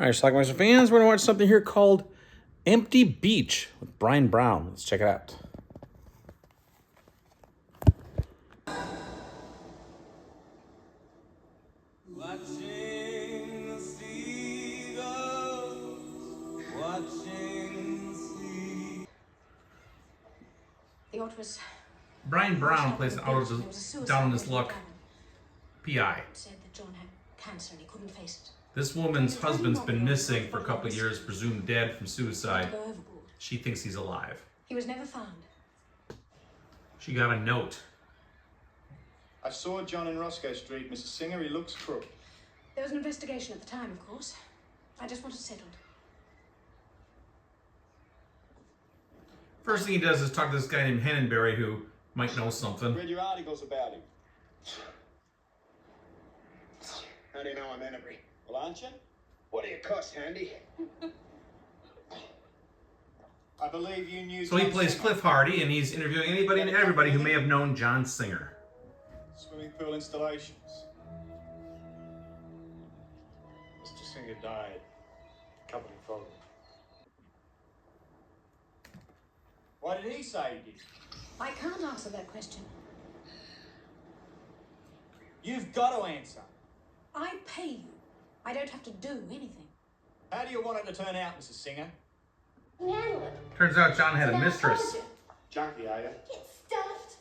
All right, Schlockmeisters fans, we're going to watch something here called Empty Beach with Brian Brown. Let's check it out. Watching the seagulls, watching the sea. The yacht was... Brian Brown plays an out of down in his luck PI. Said that John had cancer and he couldn't face it. This woman's husband's been missing for a couple of years, presumed dead from suicide. Go overboard. She thinks he's alive. He was never found. She got a note. I saw John in Roscoe Street, Mrs. Singer. He looks crook. There was an investigation at the time, of course. I just want it settled. First thing he does is talk to this guy named Hennenberry who might know something. Read your articles about him. How do you know I'm Hennenberry? Well, aren't you? What do you cost, Handy? I believe you knew. So he plays Cliff Hardy, and he's interviewing anybody and everybody who may have known John Singer. Swimming pool installations. Mr. Singer died. Company problem. Why did he say he did? I can't answer that question. You've got to answer. I pay you. I don't have to do anything. How do you want it to turn out, Mrs. Singer? Turns out John had a mistress. Junkie, are you? Get stuffed.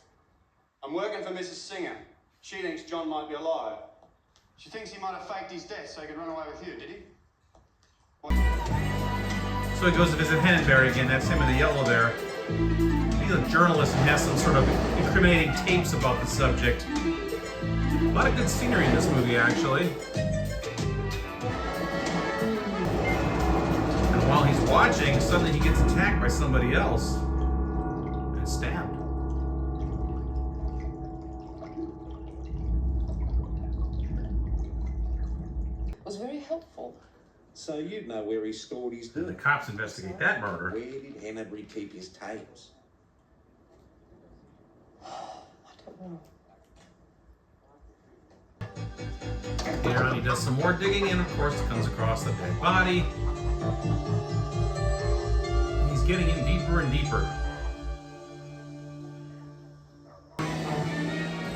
I'm working for Mrs. Singer. She thinks John might be alive. She thinks he might have faked his death so he could run away with you, did he? So he goes to visit Hennenberry again. That's him in the yellow there. He's a journalist and has some sort of incriminating tapes about the subject. A lot of good scenery in this movie, actually. And while he's watching, suddenly he gets attacked by somebody else and is stabbed. Was very helpful. So you'd know where he stored his And the goods. cops investigate that murder. Where did Hennenberry keep his tapes? I don't know. Later on, he does some more digging and, of course, comes across the dead body. He's getting in deeper and deeper.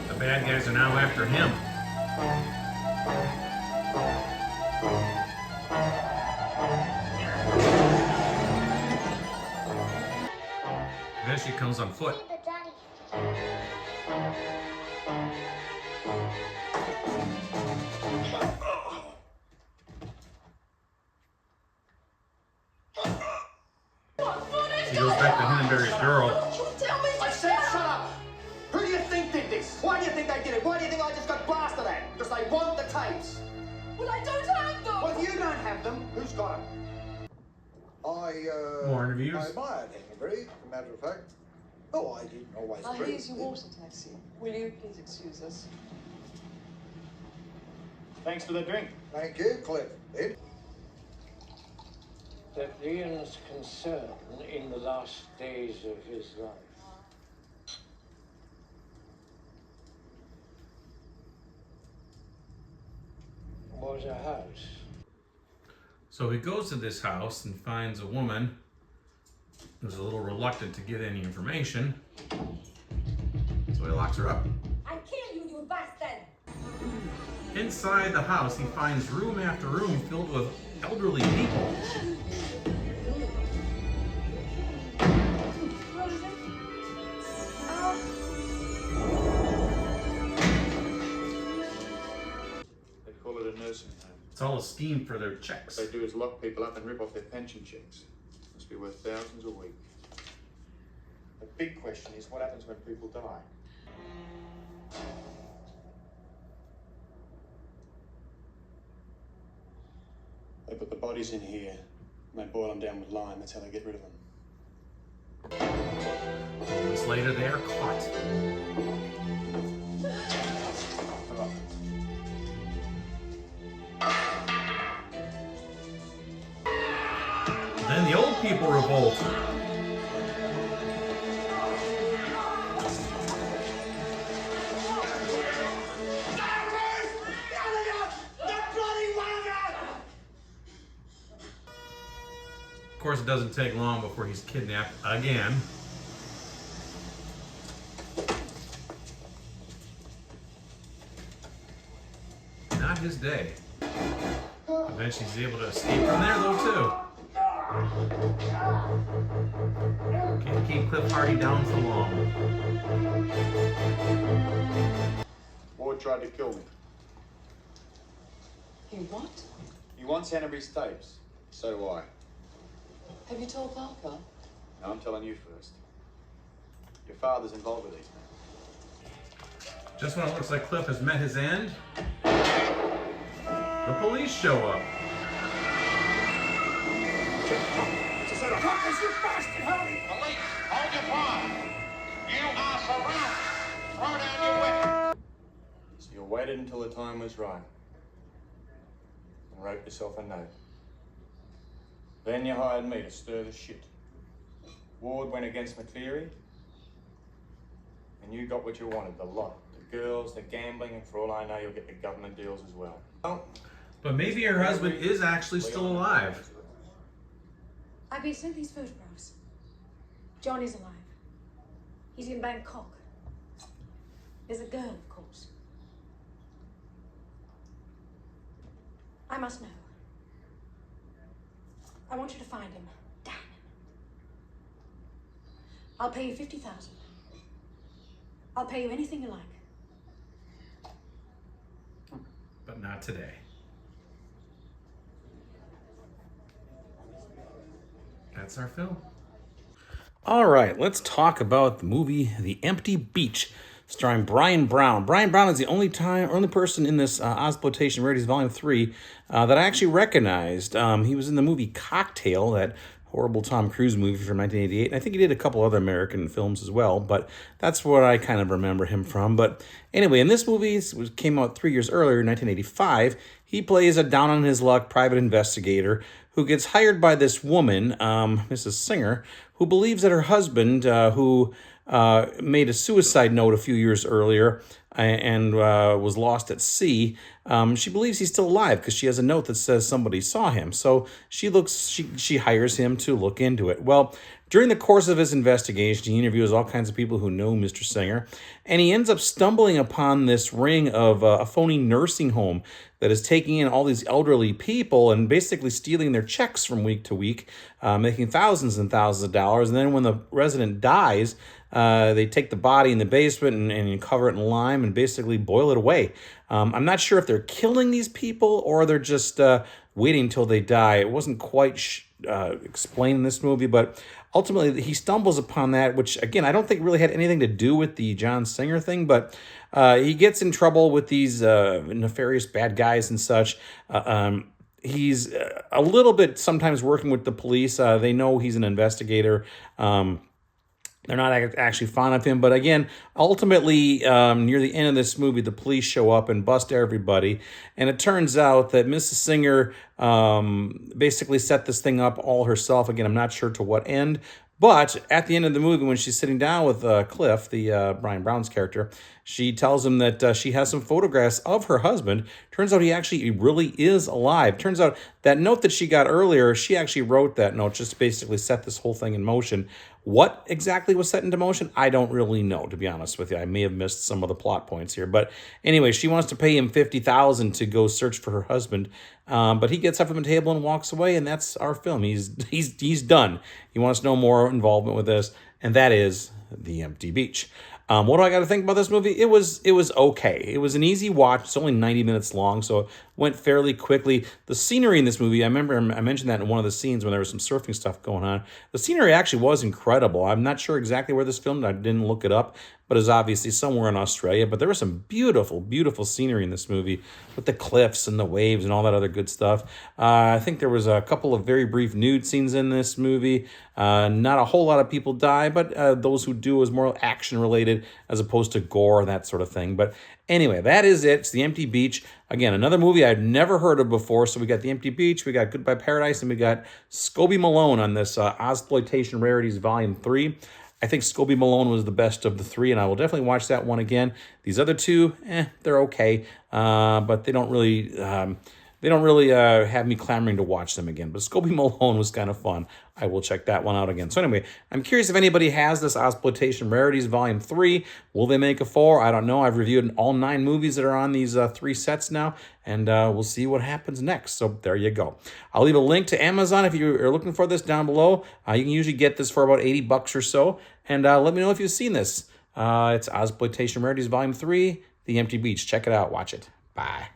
The bad guys are now after him. Then she comes on foot. He goes back to Hennenberry's girl. Tell me I said shut up! Who do you think did this? Why do you think they did it? Why do you think I just got blasted at? Because they want the tapes. Well, I don't have them. Well, if you don't have them, who's got them? More interviews. I admired Hennenberry, as a matter of fact. Oh, I didn't always agree. Here's your water taxi. Will you please excuse us? Thanks for the drink. Thank you, Cliff. Ed? That Ian's concern in the last days of his life was a house. So he goes to this house and finds a woman who's a little reluctant to give any information. So he locks her up. I kill you, you bastard! Inside the house, he finds room after room filled with elderly people. They call it a nursing home. It's all esteemed for their checks. What they do is lock people up and rip off their pension checks. Must be worth thousands a week. The big question is what happens when people die? They put the bodies in here and they boil them down with lime. That's how they get rid of them. Months later, they are caught. Then the old people revolt. course, it doesn't take long before he's kidnapped again. Not his day. Eventually he's able to escape from there, though, too. Can't keep Cliff Hardy down for long. Ward tried to kill me. You what? He wants Hannibal's tapes. So do I. Have you told Parker? No, I'm telling you first. Your father's involved with these men. Just when it looks like Cliff has met his end, the police show up. Police, hold your fire. You are surrounded. Throw down your weapon. So you waited until the time was right and wrote yourself a note. Then you hired me to stir the shit. Ward went against McCleary, and you got what you wanted, the lot. The girls, the gambling, and for all I know, you'll get the government deals as well. Oh. But maybe her husband is actually still alive. I've been sent these photographs. John is alive. He's in Bangkok. There's a girl, of course. I must know. I want you to find him. Damn him. I'll pay you 50,000. I'll pay you anything you like. But not today. That's our film. All right, let's talk about the movie The Empty Beach, starring Brian Brown. Brian Brown is the only person in this Ozploitation Rarities Volume 3 that I actually recognized. He was in the movie Cocktail, that horrible Tom Cruise movie from 1988. And I think he did a couple other American films as well, but that's what I kind of remember him from. But anyway, in this movie, it came out 3 years earlier, in 1985, he plays a down-on-his-luck private investigator who gets hired by this woman, Mrs. Singer, who believes that her husband, who made a suicide note a few years earlier and was lost at sea, she believes he's still alive because she has a note that says somebody saw him. So she hires him to look into it. Well, during the course of his investigation, he interviews all kinds of people who know Mr. Singer, and he ends up stumbling upon this ring of a phony nursing home that is taking in all these elderly people and basically stealing their checks from week to week, making thousands and thousands of dollars. And then when the resident dies, they take the body in the basement and cover it in lime and basically boil it away. I'm not sure if they're killing these people or they're just waiting until they die. It wasn't quite explained in this movie, but ultimately he stumbles upon that, which, again, I don't think really had anything to do with the John Singer thing, but he gets in trouble with these nefarious bad guys and such. He's a little bit sometimes working with the police. They know he's an investigator. They're not actually fond of him. But again, ultimately, near the end of this movie, the police show up and bust everybody. And it turns out that Mrs. Singer basically set this thing up all herself. Again, I'm not sure to what end. But at the end of the movie, when she's sitting down with Cliff, the Brian Brown's character, she tells him that she has some photographs of her husband. Turns out he actually really is alive. Turns out that note that she got earlier, she actually wrote that note, just basically set this whole thing in motion. What exactly was set into motion? I don't really know, to be honest with you. I may have missed some of the plot points here. But anyway, she wants to pay him $50,000 to go search for her husband. But he gets up from the table and walks away, and that's our film. He's done. He wants no more involvement with this, and that is The Empty Beach. What do I got to think about this movie? It was okay. It was an easy watch. It's only 90 minutes long, so it went fairly quickly. The scenery in this movie, I remember I mentioned that in one of the scenes when there was some surfing stuff going on. The scenery actually was incredible. I'm not sure exactly where this filmed. I didn't look it up, but it's obviously somewhere in Australia. But there was some beautiful, beautiful scenery in this movie with the cliffs and the waves and all that other good stuff. I think there was a couple of very brief nude scenes in this movie. Not a whole lot of people die, but those who do is more action-related as opposed to gore and that sort of thing. But anyway, that is it. It's The Empty Beach. Again, another movie I've never heard of before. So we got The Empty Beach, we got Goodbye Paradise, and we got Scobie Malone on this Ozploitation Rarities Volume 3. I think Scobie Malone was the best of the three, and I will definitely watch that one again. These other two, they're okay, but they don't really they don't really have me clamoring to watch them again. But Scobie Malone was kind of fun. I will check that one out again. So anyway, I'm curious if anybody has this Ozploitation Rarities Volume 3. Will they make a 4? I don't know. I've reviewed all 9 movies that are on these 3 sets now, and we'll see what happens next. So there you go. I'll leave a link to Amazon if you are looking for this down below. You can usually get this for about $80 or so. And let me know if you've seen this. It's Ozploitation Rarities Volume 3, The Empty Beach. Check it out. Watch it. Bye.